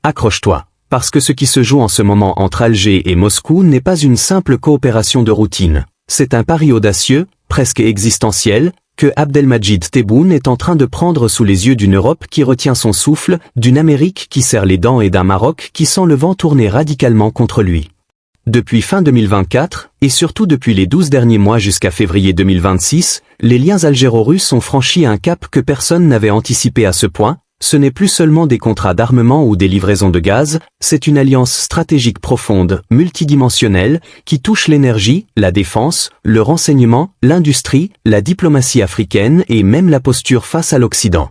Accroche-toi, parce que ce qui se joue en ce moment entre Alger et Moscou n'est pas une simple coopération de routine. C'est un pari audacieux, presque existentiel, que Abdelmadjid Tebboune est en train de prendre sous les yeux d'une Europe qui retient son souffle, d'une Amérique qui serre les dents et d'un Maroc qui sent le vent tourner radicalement contre lui. Depuis fin 2024, et surtout depuis les 12 derniers mois jusqu'à février 2026, les liens algéro-russes ont franchi un cap que personne n'avait anticipé à ce point. Ce n'est plus seulement des contrats d'armement ou des livraisons de gaz, c'est une alliance stratégique profonde, multidimensionnelle, qui touche l'énergie, la défense, le renseignement, l'industrie, la diplomatie africaine et même la posture face à l'Occident.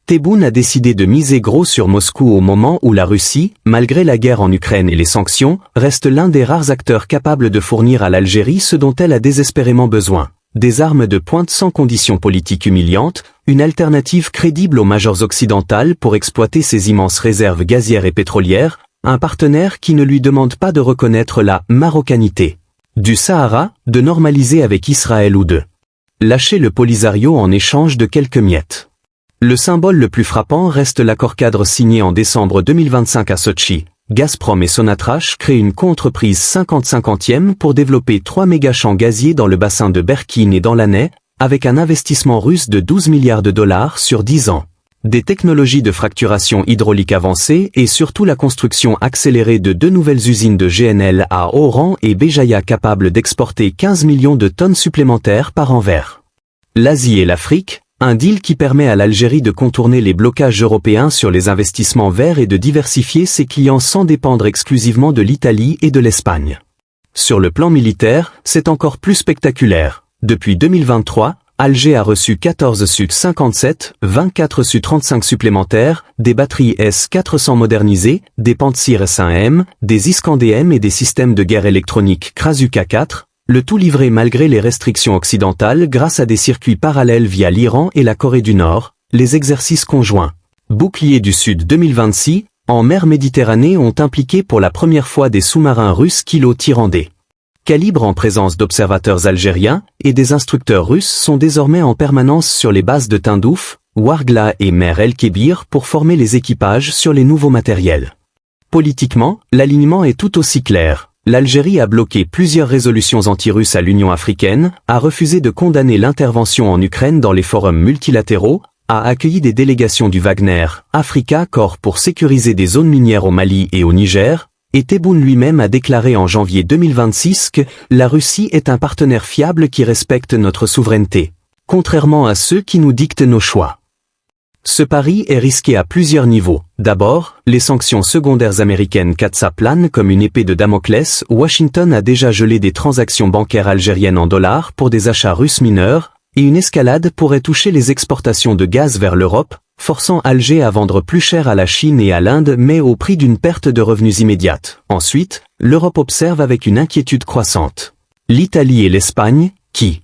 Tebboune a décidé de miser gros sur Moscou au moment où la Russie, malgré la guerre en Ukraine et les sanctions, reste l'un des rares acteurs capables de fournir à l'Algérie ce dont elle a désespérément besoin. Des armes de pointe sans conditions politiques humiliantes, une alternative crédible aux majeures occidentales pour exploiter ses immenses réserves gazières et pétrolières, un partenaire qui ne lui demande pas de reconnaître la marocanité du Sahara, de normaliser avec Israël ou de lâcher le Polisario en échange de quelques miettes. Le symbole le plus frappant reste l'accord-cadre signé en décembre 2025 à Sotchi. Gazprom et Sonatrach créent une coentreprise 50-50e pour développer 3 mégachamps gaziers dans le bassin de Berkine et dans l'Annay, avec un investissement russe de 12 milliards de dollars sur 10 ans. Des technologies de fracturation hydraulique avancées et surtout la construction accélérée de 2 nouvelles usines de GNL à Oran et Béjaïa capables d'exporter 15 millions de tonnes supplémentaires par an vers l'Asie et l'Afrique. Un deal qui permet à l'Algérie de contourner les blocages européens sur les investissements verts et de diversifier ses clients sans dépendre exclusivement de l'Italie et de l'Espagne. Sur le plan militaire, c'est encore plus spectaculaire. Depuis 2023, Alger a reçu 14 Su-57, 24 Su-35 supplémentaires, des batteries S-400 modernisées, des Pantsir S-1M, des Iskander-M et des systèmes de guerre électronique Krasuka-4, le tout livré malgré les restrictions occidentales grâce à des circuits parallèles via l'Iran et la Corée du Nord, les exercices conjoints. Bouclier du Sud 2026, en mer Méditerranée ont impliqué pour la première fois des sous-marins russes kilo-tirandés. Calibre en présence d'observateurs algériens et des instructeurs russes sont désormais en permanence sur les bases de Tindouf, Ouargla et Mer El-Kébir pour former les équipages sur les nouveaux matériels. Politiquement, l'alignement est tout aussi clair. L'Algérie a bloqué plusieurs résolutions anti-russes à l'Union africaine, a refusé de condamner l'intervention en Ukraine dans les forums multilatéraux, a accueilli des délégations du Wagner, Africa Corps pour sécuriser des zones minières au Mali et au Niger, et Tebboune lui-même a déclaré en janvier 2026 que la Russie est un partenaire fiable qui respecte notre souveraineté, contrairement à ceux qui nous dictent nos choix. Ce pari est risqué à plusieurs niveaux. D'abord, les sanctions secondaires américaines planent comme une épée de Damoclès. Washington a déjà gelé des transactions bancaires algériennes en dollars pour des achats russes mineurs, et une escalade pourrait toucher les exportations de gaz vers l'Europe, forçant Alger à vendre plus cher à la Chine et à l'Inde mais au prix d'une perte de revenus immédiate. Ensuite, l'Europe observe avec une inquiétude croissante l'Italie et l'Espagne, qui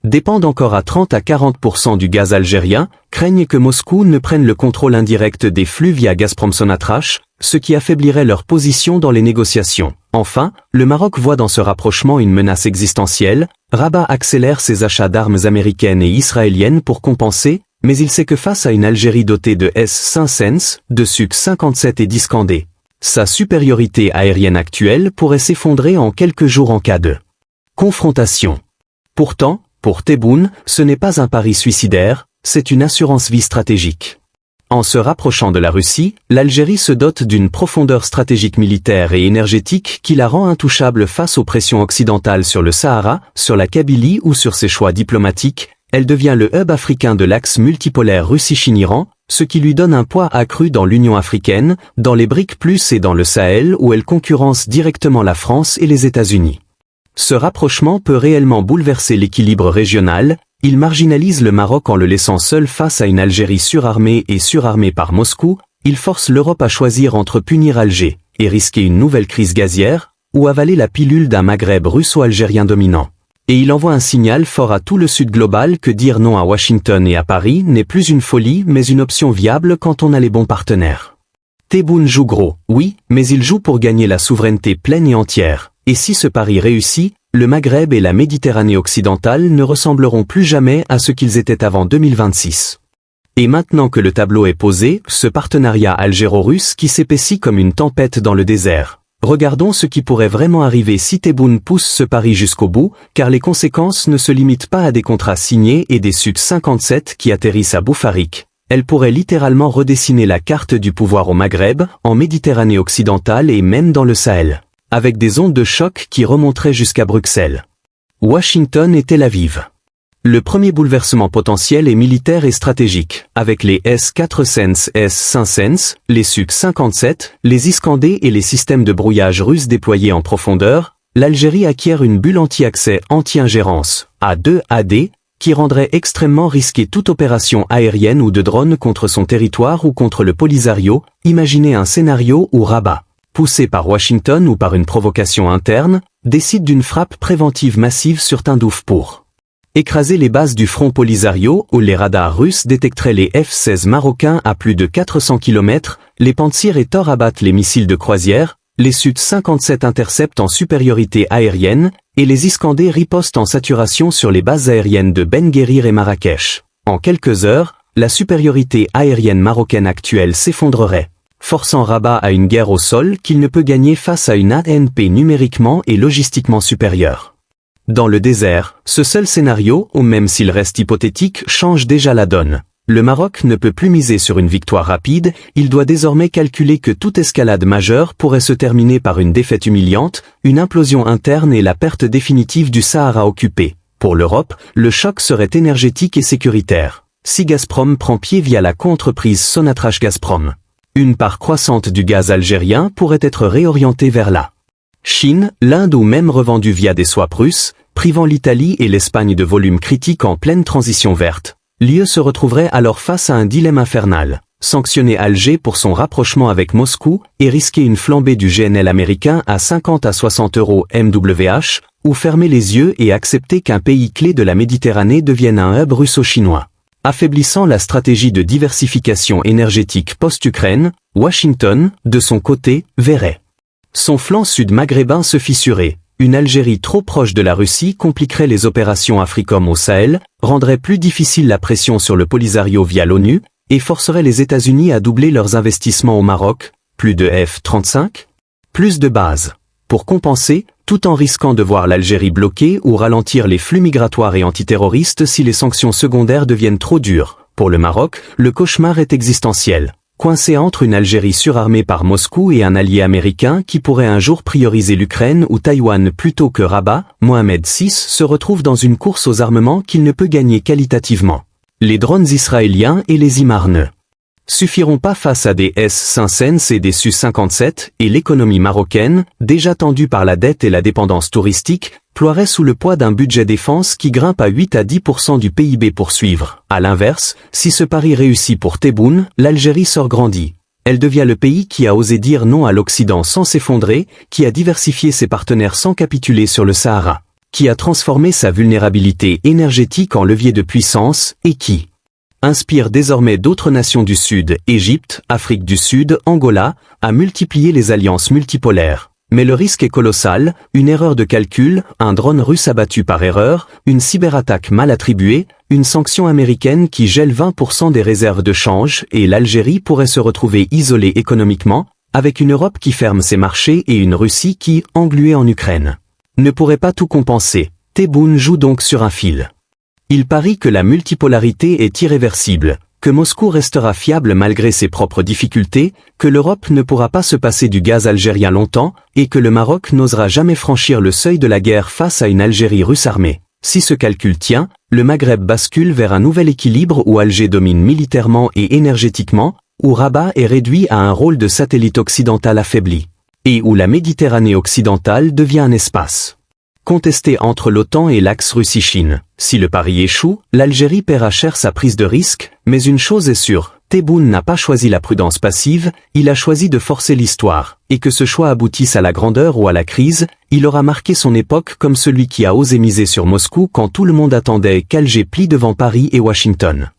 dépendent encore à 30 à 40% du gaz algérien, craignent que Moscou ne prenne le contrôle indirect des flux via Gazprom Sonatrach, ce qui affaiblirait leur position dans les négociations. Enfin, le Maroc voit dans ce rapprochement une menace existentielle. Rabat accélère ses achats d'armes américaines et israéliennes pour compenser, mais il sait que face à une Algérie dotée de S-500, de Su-57 et d'Iskander, sa supériorité aérienne actuelle pourrait s'effondrer en quelques jours en cas de confrontation. Pourtant, pour Tebboune, ce n'est pas un pari suicidaire, c'est une assurance vie stratégique. En se rapprochant de la Russie, l'Algérie se dote d'une profondeur stratégique militaire et énergétique qui la rend intouchable face aux pressions occidentales sur le Sahara, sur la Kabylie ou sur ses choix diplomatiques. Elle devient le hub africain de l'axe multipolaire Russie-Chine-Iran, ce qui lui donne un poids accru dans l'Union africaine, dans les BRIC+, et dans le Sahel où elle concurrence directement la France et les États-Unis. Ce rapprochement peut réellement bouleverser l'équilibre régional. Il marginalise le Maroc en le laissant seul face à une Algérie surarmée et surarmée par Moscou. Il force l'Europe à choisir entre punir Alger et risquer une nouvelle crise gazière, ou avaler la pilule d'un Maghreb russo-algérien dominant. Et il envoie un signal fort à tout le Sud global que dire non à Washington et à Paris n'est plus une folie mais une option viable quand on a les bons partenaires. Tebboune joue gros, oui, mais il joue pour gagner la souveraineté pleine et entière. Et si ce pari réussit, le Maghreb et la Méditerranée occidentale ne ressembleront plus jamais à ce qu'ils étaient avant 2026. Et maintenant que le tableau est posé, ce partenariat algéro-russe qui s'épaissit comme une tempête dans le désert. Regardons ce qui pourrait vraiment arriver si Tebboune pousse ce pari jusqu'au bout, car les conséquences ne se limitent pas à des contrats signés et des Su-57 qui atterrissent à Boufarik. Elle pourrait littéralement redessiner la carte du pouvoir au Maghreb, en Méditerranée occidentale et même dans le Sahel, avec des ondes de choc qui remonteraient jusqu'à Bruxelles, Washington et Tel Aviv. Le premier bouleversement potentiel est militaire et stratégique, avec les S-400, S-500, les Su-57, les Iskanders et les systèmes de brouillage russes déployés en profondeur. L'Algérie acquiert une bulle anti-accès, anti-ingérence, A2-AD, qui rendrait extrêmement risquée toute opération aérienne ou de drone contre son territoire ou contre le Polisario. Imaginez un scénario où Rabat, poussé par Washington ou par une provocation interne, décide d'une frappe préventive massive sur Tindouf pour écraser les bases du front Polisario où les radars russes détecteraient les F-16 marocains à plus de 400 km, les Pantsir et Tor abattent les missiles de croisière, les Su-57 interceptent en supériorité aérienne, et les Iskanders ripostent en saturation sur les bases aériennes de Ben Guerir et Marrakech. En quelques heures, la supériorité aérienne marocaine actuelle s'effondrerait, forçant Rabat à une guerre au sol qu'il ne peut gagner face à une ANP numériquement et logistiquement supérieure. Dans le désert, ce seul scénario, ou même s'il reste hypothétique, change déjà la donne. Le Maroc ne peut plus miser sur une victoire rapide, il doit désormais calculer que toute escalade majeure pourrait se terminer par une défaite humiliante, une implosion interne et la perte définitive du Sahara occupé. Pour l'Europe, le choc serait énergétique et sécuritaire. Si Gazprom prend pied via la contre-prise Sonatrach-Gazprom, une part croissante du gaz algérien pourrait être réorientée vers la Chine, l'Inde ou même revendue via des swaps russes, privant l'Italie et l'Espagne de volumes critiques en pleine transition verte. L'UE se retrouverait alors face à un dilemme infernal, sanctionner Alger pour son rapprochement avec Moscou et risquer une flambée du GNL américain à 50 à 60 € MWh, ou fermer les yeux et accepter qu'un pays clé de la Méditerranée devienne un hub russo-chinois. Affaiblissant la stratégie de diversification énergétique post-Ukraine, Washington, de son côté, verrait son flanc sud maghrébin se fissurer. Une Algérie trop proche de la Russie compliquerait les opérations Africom au Sahel, rendrait plus difficile la pression sur le Polisario via l'ONU, et forcerait les États-Unis à doubler leurs investissements au Maroc, plus de F-35, plus de bases. Pour compenser, tout en risquant de voir l'Algérie bloquer ou ralentir les flux migratoires et antiterroristes si les sanctions secondaires deviennent trop dures. Pour le Maroc, le cauchemar est existentiel. Coincé entre une Algérie surarmée par Moscou et un allié américain qui pourrait un jour prioriser l'Ukraine ou Taïwan plutôt que Rabat, Mohamed VI se retrouve dans une course aux armements qu'il ne peut gagner qualitativement. Les drones israéliens et les IMAR ne suffiront pas face à des S-500 et des Su-57, et l'économie marocaine, déjà tendue par la dette et la dépendance touristique, ploierait sous le poids d'un budget défense qui grimpe à 8 à 10% du PIB pour suivre. À l'inverse, si ce pari réussit pour Tebboune, l'Algérie sort grandie. Elle devient le pays qui a osé dire non à l'Occident sans s'effondrer, qui a diversifié ses partenaires sans capituler sur le Sahara, qui a transformé sa vulnérabilité énergétique en levier de puissance, et qui inspire désormais d'autres nations du Sud, Égypte, Afrique du Sud, Angola, à multiplier les alliances multipolaires. Mais le risque est colossal, une erreur de calcul, un drone russe abattu par erreur, une cyberattaque mal attribuée, une sanction américaine qui gèle 20% des réserves de change et l'Algérie pourrait se retrouver isolée économiquement, avec une Europe qui ferme ses marchés et une Russie qui, engluée en Ukraine, ne pourrait pas tout compenser. Tebboune joue donc sur un fil. Il parie que la multipolarité est irréversible, que Moscou restera fiable malgré ses propres difficultés, que l'Europe ne pourra pas se passer du gaz algérien longtemps, et que le Maroc n'osera jamais franchir le seuil de la guerre face à une Algérie russe armée. Si ce calcul tient, le Maghreb bascule vers un nouvel équilibre où Alger domine militairement et énergétiquement, où Rabat est réduit à un rôle de satellite occidental affaibli, et où la Méditerranée occidentale devient un espace contesté entre l'OTAN et l'axe Russie-Chine. Si le pari échoue, l'Algérie paiera cher sa prise de risque, mais une chose est sûre, Tebboune n'a pas choisi la prudence passive, il a choisi de forcer l'histoire, et que ce choix aboutisse à la grandeur ou à la crise, il aura marqué son époque comme celui qui a osé miser sur Moscou quand tout le monde attendait qu'Alger plie devant Paris et Washington.